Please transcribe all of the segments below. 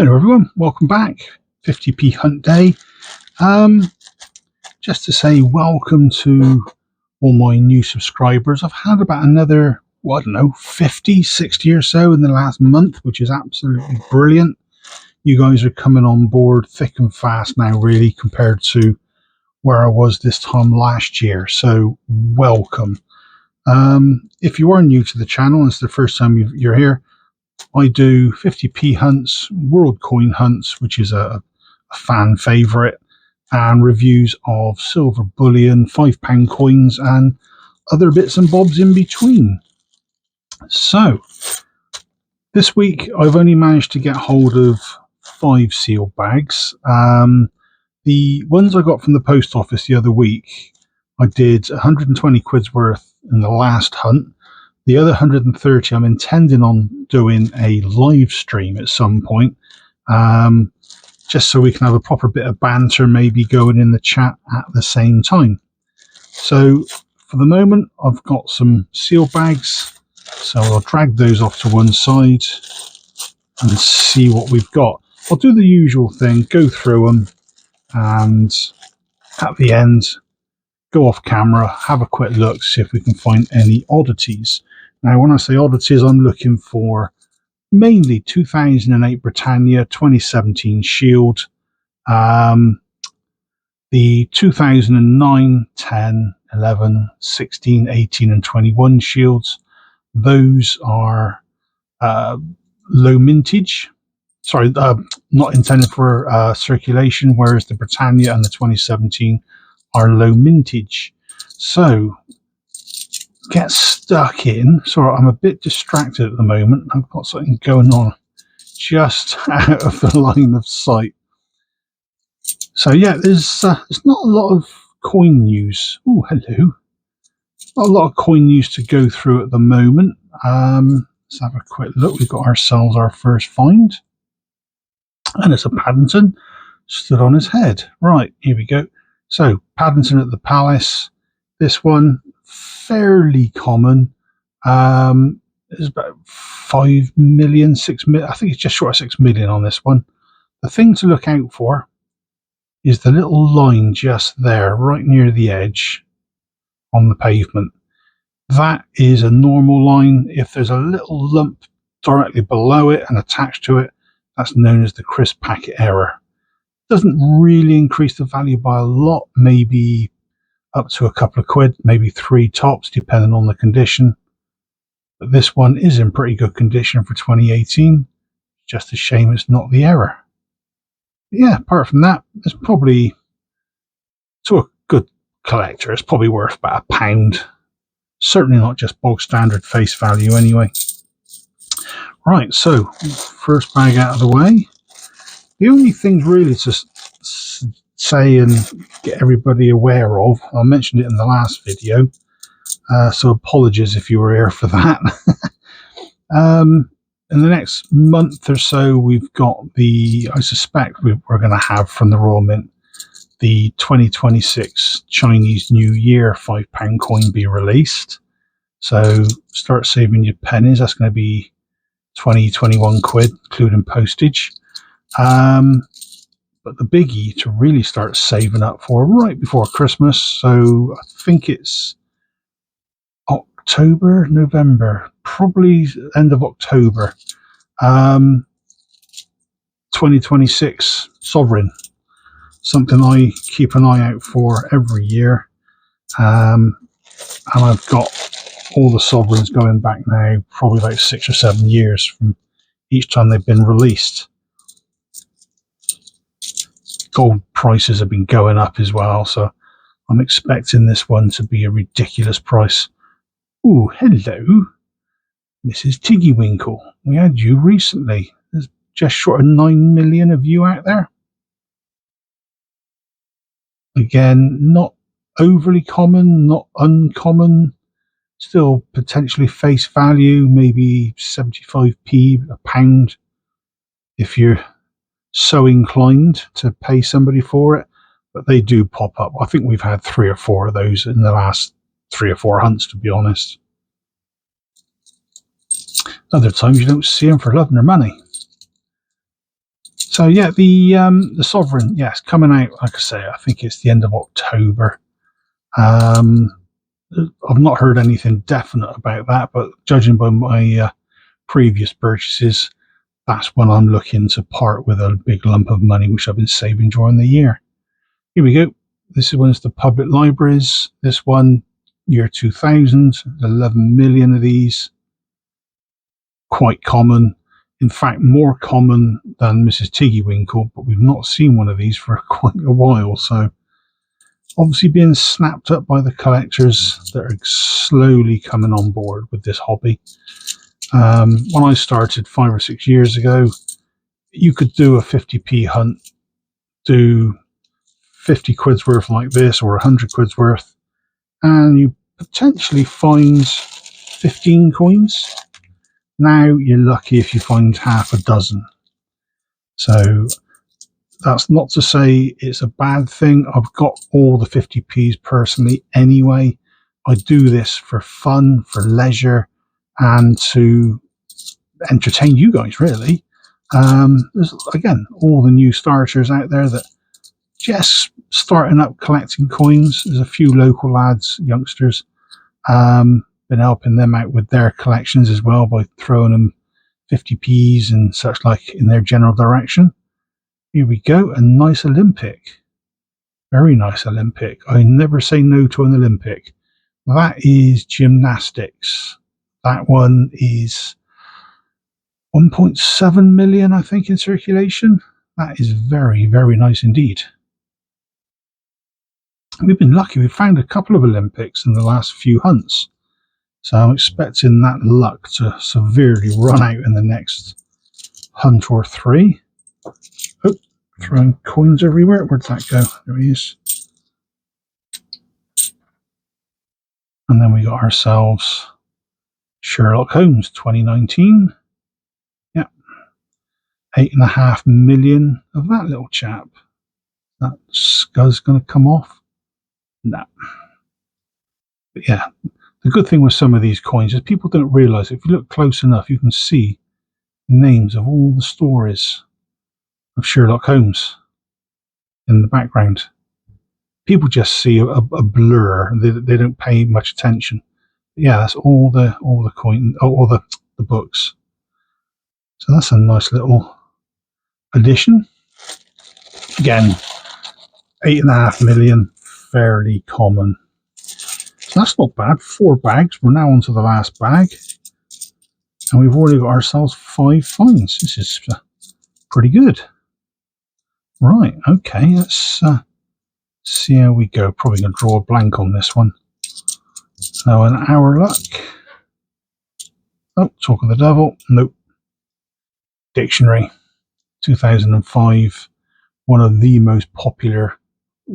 Hello everyone, welcome back. 50p hunt day. Just to say welcome to all my new subscribers. I've had about another, well, I don't know, 50, 60 or so in the last month, which is absolutely brilliant. You guys are coming on board thick and fast now, really, compared to where I was this time last year. So welcome. If you are new to the channel and it's the first time you're here, I do 50p hunts, world coin hunts, which is a fan favourite, and reviews of silver bullion, £5 coins, and other bits and bobs in between. So, this week I've only managed to get hold of 5 sealed bags. The ones I got from the post office the other week, I did 120 quid's worth in the last hunt. The other 130 I'm intending on doing a live stream at some point, just so we can have a proper bit of banter maybe going in the chat at the same time. So for the moment I've got some seal bags, so I'll drag those off to one side and see what we've got. I'll do the usual thing, go through them, and at the end go off camera, have a quick look, see if we can find any oddities. Now, when I say oddities, I'm looking for mainly 2008 Britannia, 2017 Shield, the 2009, 10, 11, 16, 18 and 21 Shields. Those are low mintage. Sorry, not intended for circulation, whereas the Britannia and the 2017 are low mintage. So get stuck in. Sorry, I'm a bit distracted at the moment. I've got something going on just out of the line of sight. So yeah, there's not a lot of coin news. Oh, hello. Not a lot of coin news to go through at the moment. Let's have a quick look. We've got ourselves our first find, and it's a Paddington stood on his head. Right, here we go. So Paddington at the Palace. This one fairly common. There's about 5 million, 6 million. I think it's just short of 6 million on this one. The thing to look out for is the little line just there, right near the edge on the pavement. That is a normal line. If there's a little lump directly below it and attached to it, that's known as the crisp packet error. Doesn't really increase the value by a lot, maybe up to a couple of quid, maybe 3 tops, depending on the condition. But this one is in pretty good condition for 2018. Just a shame it's not the error. But yeah, apart from that, it's probably, to a good collector, it's probably worth about £1. Certainly not just bog standard face value anyway. Right, so first bag out of the way. The only things really to say and get everybody aware of, I mentioned it in the last video, so apologies if you were here for that. In the next month or so, we've got I suspect we're going to have from the Royal Mint, the 2026 Chinese New Year £5 coin be released. So start saving your pennies. That's going to be 20, 21 quid, including postage. But the biggie to really start saving up for right before Christmas, so I think it's October, November, probably end of October, 2026 Sovereign, something I keep an eye out for every year, and I've got all the Sovereigns going back now probably like 6 or 7 years from each time they've been released. Gold prices have been going up as well, so I'm expecting this one to be a ridiculous price. Oh, hello, Mrs. Tiggywinkle. We had you recently. There's just short of 9 million of you out there. Again, not overly common, not uncommon. Still potentially face value, maybe 75p, £1, if you're so inclined to pay somebody for it, but they do pop up. I think we've had 3 or 4 of those in the last 3 or 4 hunts, to be honest. Other times you don't see them for love nor money. So yeah, the Sovereign, yes, coming out. Like I say, I think it's the end of October. I've not heard anything definite about that, but judging by my previous purchases, that's when I'm looking to part with a big lump of money which I've been saving during the year. Here we go. This one's the public libraries. This one, year 2000, 11 million of these. Quite common. In fact, more common than Mrs. Tiggywinkle, but we've not seen one of these for quite a while. So obviously being snapped up by the collectors that are slowly coming on board with this hobby. When I started 5 or 6 years ago, you could do a 50p hunt, do 50 quid's worth like this or 100 quid's worth, and you potentially find 15 coins. Now you're lucky if you find half a dozen. So that's not to say it's a bad thing. I've got all the 50p's personally anyway. I do this for fun, for leisure, and to entertain you guys, really. There's, again, all the new starters out there that just starting up collecting coins. There's a few local lads, youngsters, been helping them out with their collections as well by throwing them 50p's and such like in their general direction. Here we go, a nice Olympic. Very nice Olympic. I never say no to an Olympic. That is gymnastics. That one is 1.7 million, I think, in circulation. That is very, very nice indeed. We've been lucky. We've found a couple of Olympics in the last few hunts. So I'm expecting that luck to severely run out in the next hunt or three. Oh, throwing coins everywhere. Where'd that go? There he is. And then we got ourselves Sherlock Holmes 2019. Yep. 8.5 million of that little chap. That scuzz going to come off? No. But yeah, the good thing with some of these coins is people don't realise if you look close enough, you can see the names of all the stories of Sherlock Holmes in the background. People just see a blur; they don't pay much attention. But yeah, that's all the coin, all the books. So that's a nice little addition. Again, 8.5 million, fairly common. So that's not bad. 4 bags. We're now on to the last bag. And we've already got ourselves 5 finds. This is pretty good. Right, okay, let's see how we go. Probably going to draw a blank on this one. So an hour luck. Oh, talk of the devil. Nope. Dictionary. 2005. One of the most popular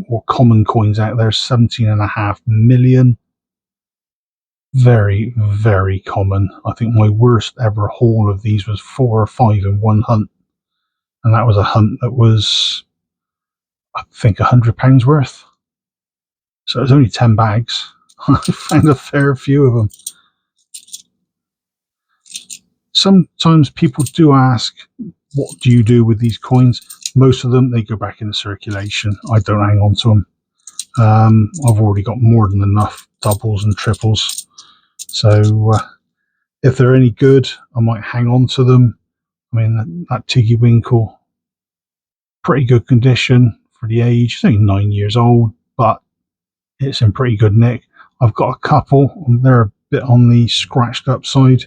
or common coins out there. 17.5 million. Very, very common. I think my worst ever haul of these was 4 or 5 in one hunt. And that was a hunt that was, I think, £100 worth. So it was only 10 bags. I found a fair few of them. Sometimes people do ask, what do you do with these coins? Most of them, they go back into circulation. I don't hang on to them. I've already got more than enough doubles and triples. So if they're any good, I might hang on to them. I mean, that Tiggywinkle, pretty good condition for the age. It's only 9 years old, but it's in pretty good nick. I've got a couple. They're a bit on the scratched up side.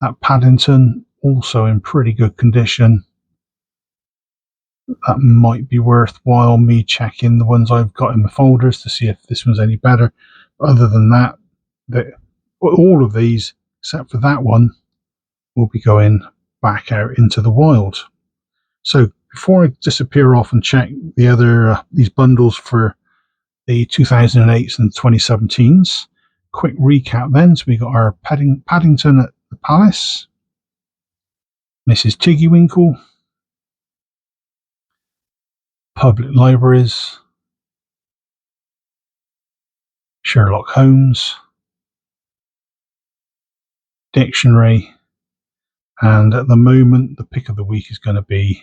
That Paddington, also in pretty good condition. That might be worthwhile me checking the ones I've got in my folders to see if this one's any better. But other than that, all of these, except for that one, will be going back out into the wild. So before I disappear off and check the other these bundles for the 2008s and 2017s, quick recap then. So we got our Paddington at the Palace, Mrs. Tiggywinkle, public libraries, Sherlock Holmes, dictionary, and at the moment the pick of the week is going to be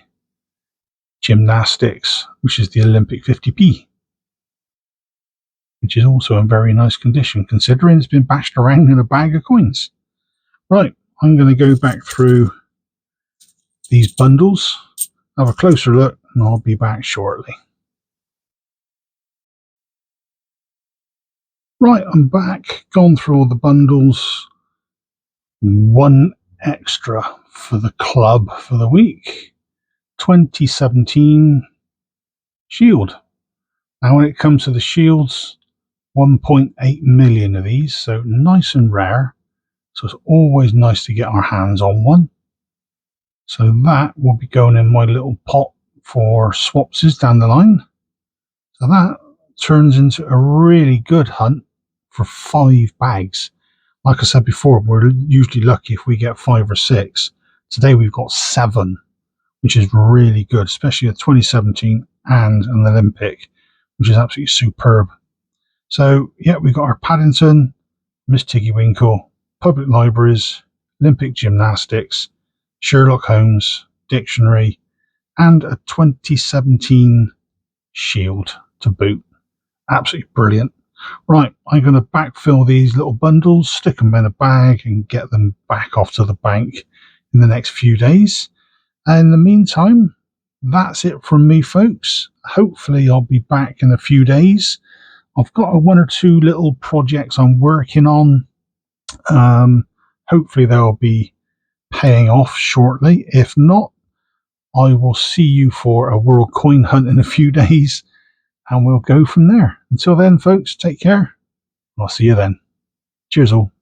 Gymnastics, which is the Olympic 50p, which is also in very nice condition considering it's been bashed around in a bag of coins. Right, I'm going to go back through these bundles, have a closer look, and I'll be back shortly. Right, I'm back, gone through all the bundles. One extra for the club for the week. 2017 Shield. Now when it comes to the shields, 1.8 million of these, so nice and rare. So it's always nice to get our hands on one. So that will be going in my little pot for swapses down the line. So that turns into a really good hunt for 5 bags. Like I said before, we're usually lucky if we get 5 or 6. Today we've got 7, which is really good, especially a 2017 and an Olympic, which is absolutely superb. So yeah, we've got our Paddington, Miss Tiggy Winkle, Public Libraries, Olympic Gymnastics, Sherlock Holmes, Dictionary, and a 2017 Shield to boot. Absolutely brilliant. Right, I'm going to backfill these little bundles, stick them in a bag, and get them back off to the bank in the next few days. And in the meantime, that's it from me, folks. Hopefully, I'll be back in a few days. I've got 1 or 2 little projects I'm working on. Hopefully, they'll be paying off shortly. If not, I will see you for a world coin hunt in a few days, and we'll go from there. Until then, folks, take care. I'll see you then. Cheers all.